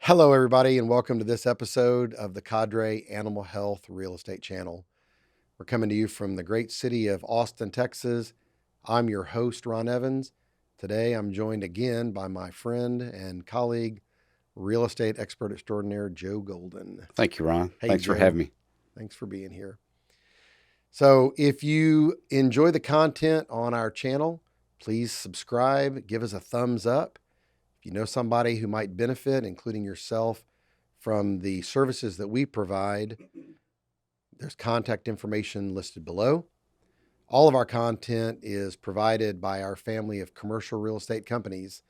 Hello, everybody, and welcome to this episode of the CADRE Animal Health Real Estate Channel. We're coming to you from the great city of Austin, Texas. I'm your host, Ron Evans. Today, I'm joined again by my friend and colleague, real estate expert extraordinaire, Joe Golden. Thank you, Ron. Hey, Thanks for Joe. having me. Thanks for being here. So, if you enjoy the content on our channel, please subscribe, give us a thumbs up. If you know somebody who might benefit, including yourself, from the services that we provide, there's contact information listed below. All of our content is provided by our family of commercial real estate companies: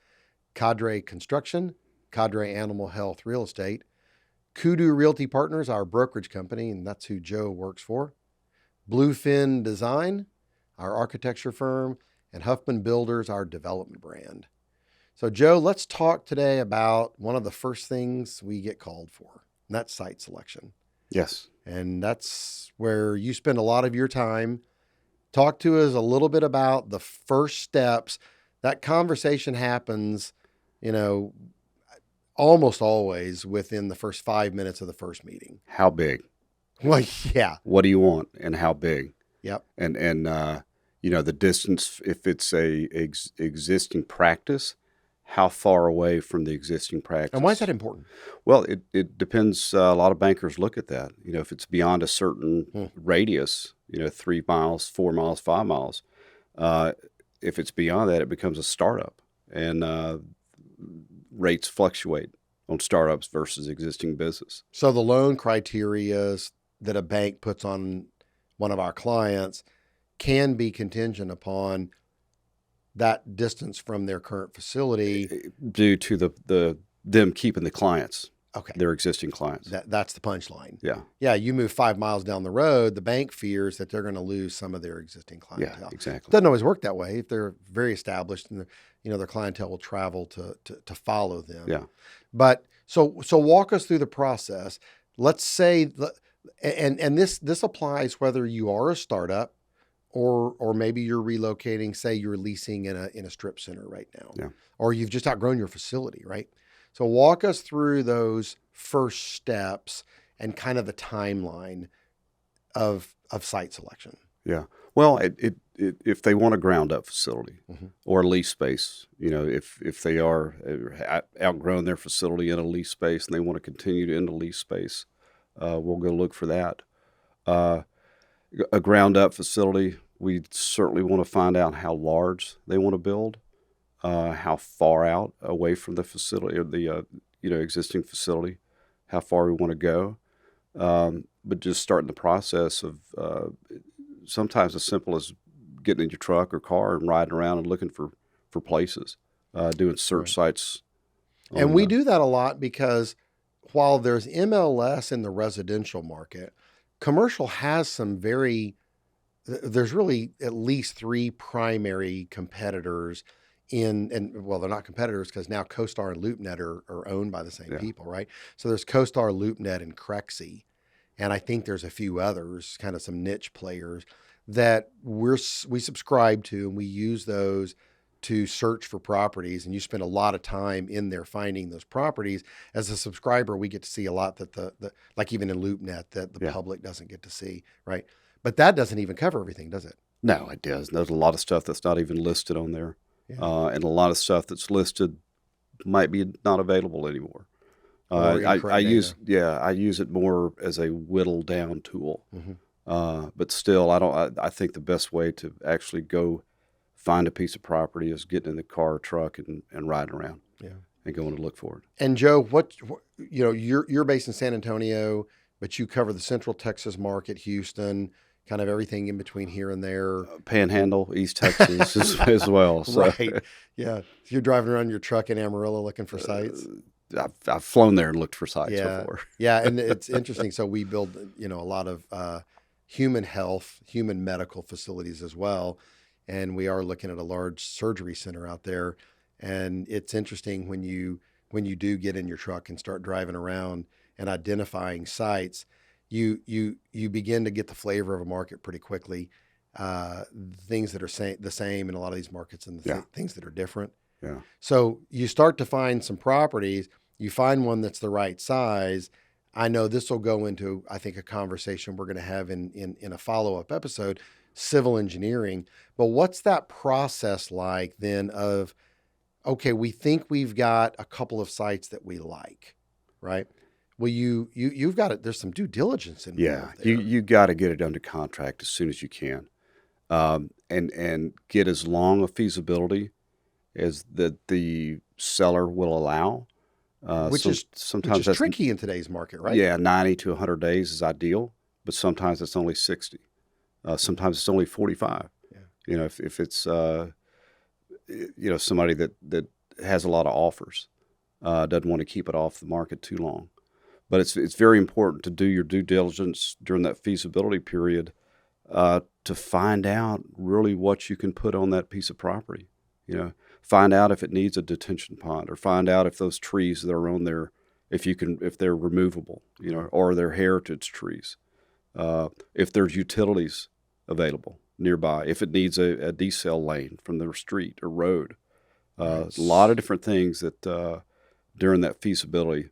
CADRE Construction, CADRE Animal Health Real Estate, Kudu Realty Partners, our brokerage company, and that's who Joe works for, Bluefin Design, our architecture firm, and Huffman Builders, our development brand. So, Joe, let's talk today about one of the first things we get called for, and that's site selection. Yes. And that's where you spend a lot of your time. Talk to us a little bit about the first steps. That conversation happens, almost always within the first 5 minutes of the first meeting. How big? Well, yeah. What do you want and how big? Yep. And the distance, if it's a existing practice, how far away from the existing practice? And why is that important? Well, it depends. A lot of bankers look at that. If it's beyond a certain radius, 3 miles, 4 miles, 5 miles, if it's beyond that, it becomes a startup. And rates fluctuate on startups versus existing business. So the loan criteria that a bank puts on one of our clients can be contingent upon that distance from their current facility, due to them keeping the clients. Okay. Their existing clients. That's the punchline. Yeah. Yeah, you move 5 miles down the road, the bank fears that they're going to lose some of their existing clientele. Yeah, exactly. Doesn't always work that way. If they're very established, and their clientele will travel to follow them. Yeah. But so walk us through the process. Let's say, and this applies whether you are a startup or maybe you're relocating. Say you're leasing in a strip center right now, Yeah. or you've just outgrown your facility, right? So walk us through those first steps and kind of the timeline of site selection. Yeah. Well, if they want a ground up facility or a lease space, if they are outgrown their facility in a lease space and they want to continue in the lease space, we'll go look for that. A ground up facility, we certainly want to find out how large they want to build, how far out away from the facility or the existing facility, how far we want to go. But just starting the process of sometimes as simple as getting in your truck or car and riding around and looking for places, doing search sites. And we do that a lot because while there's MLS in the residential market, commercial has there's really at least 3 primary competitors they're not competitors because now CoStar and LoopNet are owned by the same people, right? So there's CoStar, LoopNet, and Crexi. And I think there's a few others, kind of some niche players that we subscribe to, and we use those to search for properties. And you spend a lot of time in there finding those properties. As a subscriber, we get to see a lot that like even in LoopNet that the public doesn't get to see, right? But that doesn't even cover everything, does it? No, it does. There's a lot of stuff that's not even listed on there. Yeah. And a lot of stuff that's listed might be not available anymore. I use it more as a whittle down tool. But still, I think the best way to actually go find a piece of property is getting in the car or truck and riding around. Yeah. And going to look for it. And Joe, you're based in San Antonio, but you cover the Central Texas market, Houston, kind of everything in between here and there. Panhandle, East Texas as well. So. Right. Yeah. You're driving around your truck in Amarillo looking for sites. I've flown there and looked for sites before. Yeah. And it's interesting. So we build, a lot of human health, human medical facilities as well. And we are looking at a large surgery center out there. And it's interesting when you do get in your truck and start driving around and identifying sites, you begin to get the flavor of a market pretty quickly. Things that are the same in a lot of these markets and things that are different. Yeah. So you start to find some properties, You find one that's the right size. I know this will go into, I think, a conversation we're going to have in a follow-up episode, civil engineering. But what's that process like then of, okay, we think we've got a couple of sites that we like, right? Well, you've got it. There's some due diligence Yeah, involved there. you got to get it under contract as soon as you can, and get as long a feasibility as the seller will allow. which Some is which sometimes is tricky in today's market, right? yeah, 90 to 100 days is ideal, but sometimes it's only 60. Sometimes it's only 45. Yeah. You know, if it's somebody that has a lot of offers, doesn't want to keep it off the market too long. But it's very important to do your due diligence during that feasibility period, to find out really what you can put on that piece of property. Find out if it needs a detention pond, or find out if those trees that are on there, if they're removable, or they're heritage trees. If there's utilities available nearby, if it needs a decel lane from the street or road. A lot of different things that during that feasibility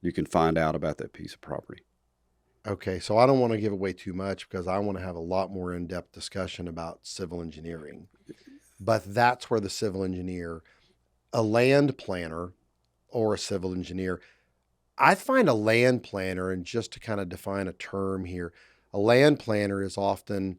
you can find out about that piece of property. Okay, so I don't want to give away too much because I want to have a lot more in-depth discussion about civil engineering. But that's where the civil engineer, a land planner or a civil engineer, I find a land planner, and just to kind of define a term here, a land planner is often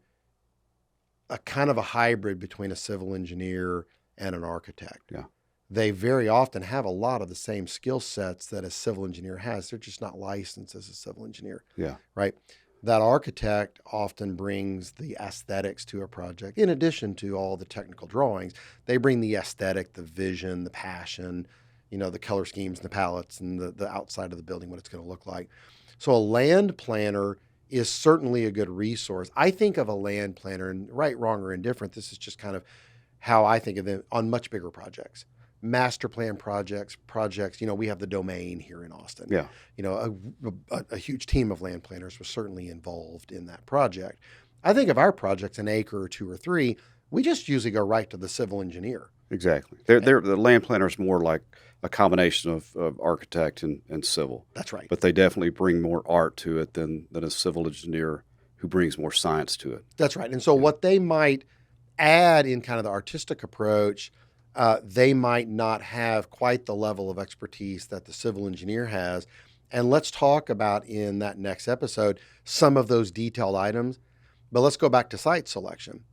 a kind of a hybrid between a civil engineer and an architect. Yeah. They very often have a lot of the same skill sets that a civil engineer has. They're just not licensed as a civil engineer. Yeah. Right. That architect often brings the aesthetics to a project. In addition to all the technical drawings, they bring the aesthetic, the vision, the passion, the color schemes, and the palettes, and the outside of the building, what it's going to look like. So a land planner is certainly a good resource. I think of a land planner, and right, wrong, or indifferent, this is just kind of how I think of them on much bigger projects. Master plan projects, we have the domain here in Austin. Yeah. A huge team of land planners was certainly involved in that project. I think of our projects, an acre or two or three, we just usually go right to the civil engineer. Exactly. The land planner is more like a combination of architect and civil. That's right. But they definitely bring more art to it than a civil engineer who brings more science to it. That's right. And so what they might add in kind of the artistic approach, they might not have quite the level of expertise that the civil engineer has. And let's talk about in that next episode some of those detailed items. But let's go back to site selection.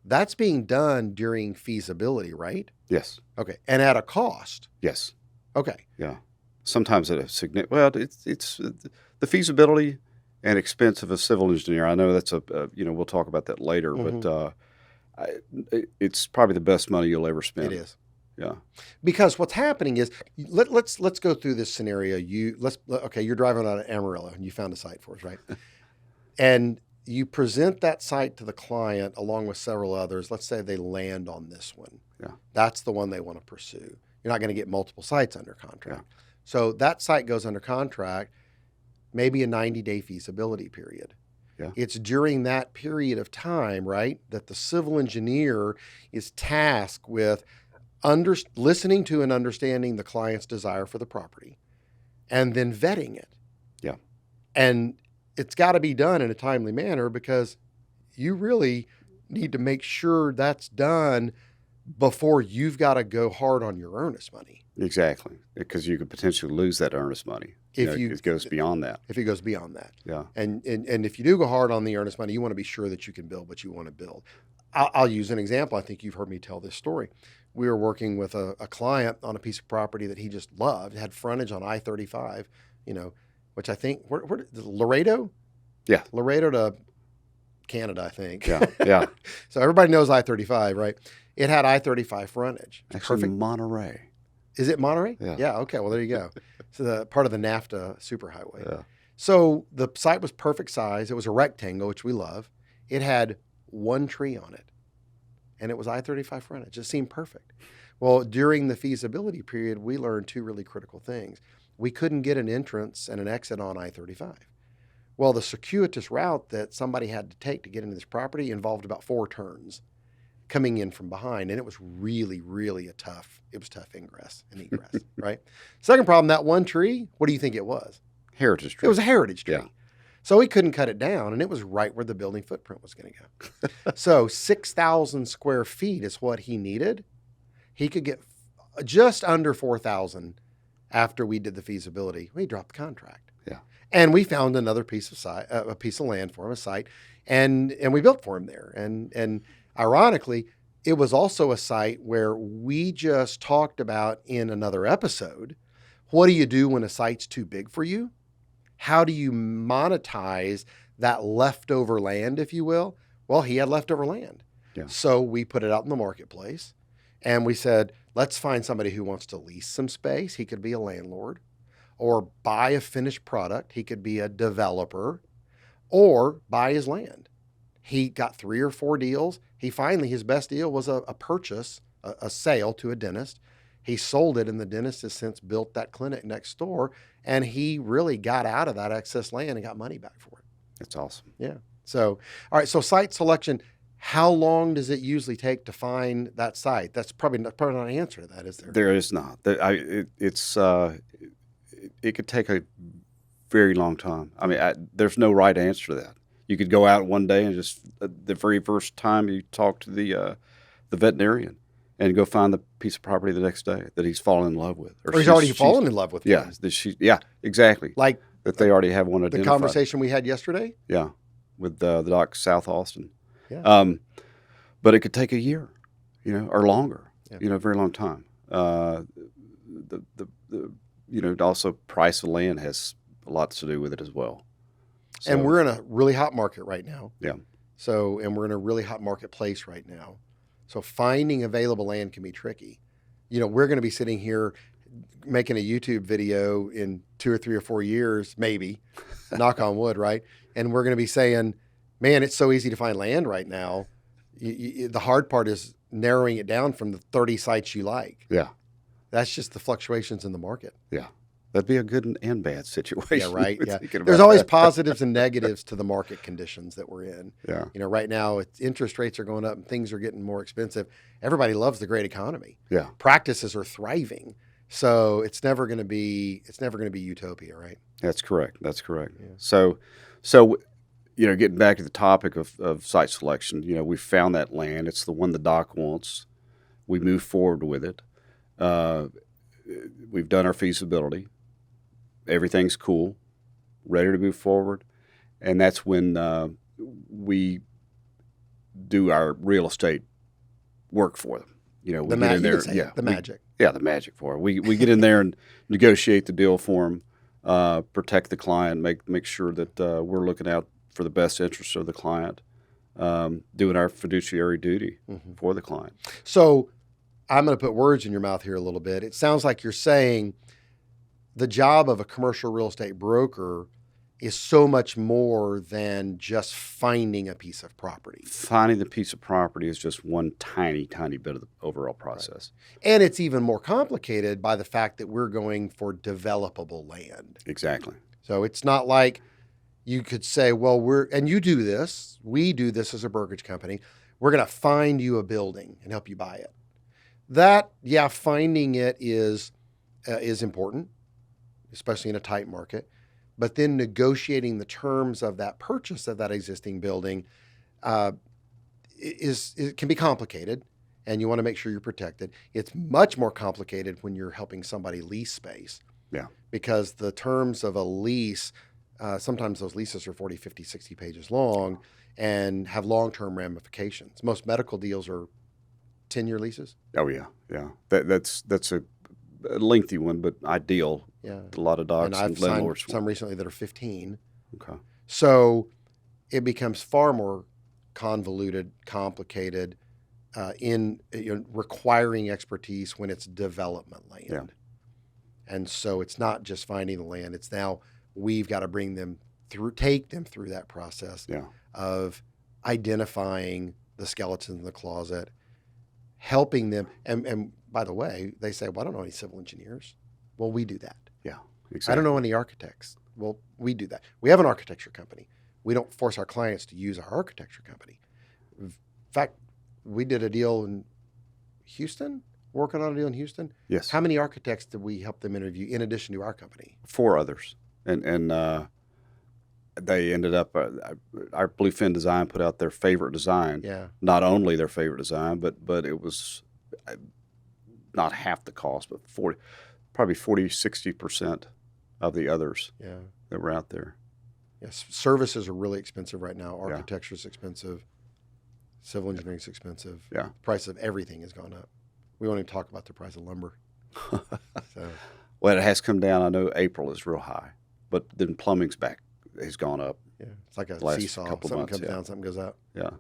That's being done during feasibility, right? Yes. Okay. And at a cost. Yes. Okay. Yeah. Sometimes at a significant. Well, it's the feasibility and expense of a civil engineer. I know that's we'll talk about that later, but it's probably the best money you'll ever spend. It is. Yeah. Because what's happening is, let's go through this scenario. You're driving out of Amarillo and you found a site for us, right? And you present that site to the client along with several others. Let's say they land on this one. Yeah. That's the one they want to pursue. You're not going to get multiple sites under contract. Yeah. So that site goes under contract, maybe a 90-day feasibility period. Yeah. It's during that period of time, right, that the civil engineer is tasked with listening to and understanding the client's desire for the property and then vetting it. Yeah. And it's got to be done in a timely manner because you really need to make sure that's done before you've got to go hard on your earnest money. Exactly. Because you could potentially lose that earnest money. It goes beyond that. If it goes beyond that. Yeah. And if you do go hard on the earnest money, you want to be sure that you can build what you want to build. I'll use an example. I think you've heard me tell this story. We were working with a client on a piece of property that he just loved. It had frontage on I-35, which I think, where Laredo? Yeah. Laredo to Canada, I think. Yeah. Yeah. So everybody knows I-35, right? It had I-35 frontage. Actually, Perfect. Monterey. Is it Monterey? Yeah. Yeah. Okay. Well, there you go. So the part of the NAFTA superhighway. Yeah. So the site was perfect size. It was a rectangle, which we love. It had one tree on it, and it was I-35 frontage. It seemed perfect. Well, during the feasibility period, we learned two really critical things. We couldn't get an entrance and an exit on I-35. Well, the circuitous route that somebody had to take to get into this property involved about 4 turns. coming in from behind. And it was really, really tough ingress and egress, right? Second problem, that one tree, what do you think it was? Heritage tree. It was a heritage tree. Yeah. So he couldn't cut it down, and it was right where the building footprint was going to go. So 6,000 square feet is what he needed. He could get just under 4,000 after we did the feasibility. We dropped the contract. Yeah. And we found another piece of land for him, a site, and we built for him there. And ironically, it was also a site where we just talked about in another episode, what do you do when a site's too big for you? How do you monetize that leftover land, if you will? Well, he had leftover land. Yeah. So we put it out in the marketplace and we said, let's find somebody who wants to lease some space. He could be a landlord, or buy a finished product. He could be a developer, or buy his land. He got 3 or 4 deals. His best deal was a purchase, a sale to a dentist. He sold it, and the dentist has since built that clinic next door, and he really got out of that excess land and got money back for it. That's awesome. Yeah. So, all right. So site selection, how long does it usually take to find that site? That's probably not an answer to that, is there? There is not. It could take a very long time. I mean, there's no right answer to that. You could go out one day and just the very first time you talk to the veterinarian, and go find the piece of property the next day that he's fallen in love with, or he's already fallen in love with. Yeah, yeah, exactly. Like that they already have one identified. The conversation we had yesterday. Yeah, with the doc South Austin. Yeah. But it could take a year, or longer. Yeah. A very long time. Also price of land has a lot to do with it as well. So, and we're in a really hot market right now. Yeah. And we're in a really hot marketplace right now. So finding available land can be tricky. We're going to be sitting here making a YouTube video in 2 or 3 or 4 years, maybe, knock on wood, right? And we're going to be saying, man, it's so easy to find land right now. The hard part is narrowing it down from the 30 sites you like. Yeah. That's just the fluctuations in the market. Yeah. That'd be a good and bad situation. Yeah, right. Yeah. There's always positives and negatives to the market conditions that we're in. Yeah. Right now, interest rates are going up and things are getting more expensive. Everybody loves the great economy. Yeah. Practices are thriving. So it's never going to be utopia, right? That's correct. Yeah. So getting back to the topic of site selection, we found that land. It's the one the doc wants. We move forward with it. We've done our feasibility. Everything's cool, ready to move forward. And that's when we do our real estate work for them. We get in there. The magic. The magic for them. We get in there and negotiate the deal for them, protect the client, make sure that we're looking out for the best interests of the client, doing our fiduciary duty for the client. So I'm going to put words in your mouth here a little bit. It sounds like you're saying the job of a commercial real estate broker is so much more than just finding a piece of property. Finding the piece of property is just one tiny, tiny bit of the overall process. Right. And it's even more complicated by the fact that we're going for developable land. Exactly. So it's not like you could say, well, we do this as a brokerage company. We're going to find you a building and help you buy it. Finding it is important, especially in a tight market. But then negotiating the terms of that purchase of that existing building it can be complicated, and you want to make sure you're protected. It's much more complicated when you're helping somebody lease space. Yeah. Because the terms of a lease, sometimes those leases are 40, 50, 60 pages long and have long-term ramifications. Most medical deals are 10-year leases. Oh, yeah. That's a lengthy one, but ideal. Yeah. A lot of docs and landlords. I've signed some recently that are 15. Okay. So it becomes far more convoluted, complicated, in requiring expertise when it's development land. Yeah. And so it's not just finding the land. It's now we've got to take them through that process of identifying the skeletons in the closet, helping them. And by the way, they say, well, I don't know any civil engineers. Well, we do that. Yeah, exactly. I don't know any architects. Well, we do that. We have an architecture company. We don't force our clients to use our architecture company. In fact, we did a deal in Houston, working on a deal in Houston. Yes. How many architects did we help them interview in addition to our company? 4 others, and they ended up. Our Bluefin Design put out their favorite design. Yeah. Not only their favorite design, but it was not half the cost, but probably 40-60% of the others. Yeah. That were out there. Yes. Services are really expensive right now. Yeah. Architecture is expensive. Civil engineering is expensive. Yeah. The price of everything has gone up. We won't even talk about the price of lumber. So, Well, it has come down. I know April is real high, but then plumbing's has gone up. yeah, it's like a Last seesaw. couple Something months, comes yeah. down, something goes up. Yeah.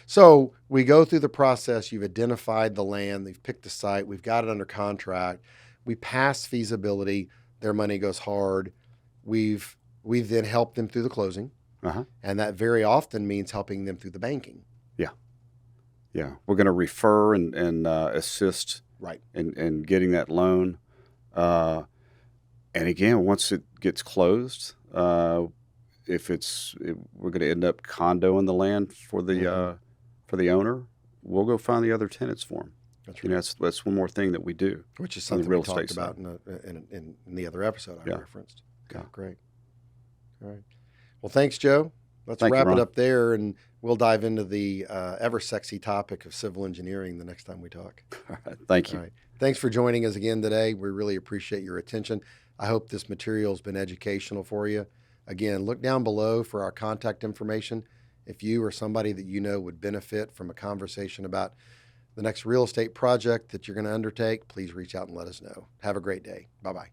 So we go through the process. You've identified the land. They've picked the site. We've got it under contract. We pass feasibility. Their money goes hard. We've then helped them through the closing. Uh-huh. And that very often means helping them through the banking. Yeah. We're going to refer and assist Right. in getting that loan. And again, once it gets closed, we're going to end up condoing the land for the owner, we'll go find the other tenants for them. That's You right. know, that's one more thing that we do. Which is on the something real we talked estate about side. in the other episode I Yeah. referenced. Okay, Yeah. great. All right. Well, thanks, Joe. Let's Thank you, wrap it Ron. up there, and we'll dive into the ever sexy topic of civil engineering the next time we talk. All right. Thank you. All right. Thanks for joining us again today. We really appreciate your attention. I hope this material has been educational for you. Again, look down below for our contact information. If you or somebody that you know would benefit from a conversation about the next real estate project that you're going to undertake, please reach out and let us know. Have a great day. Bye-bye.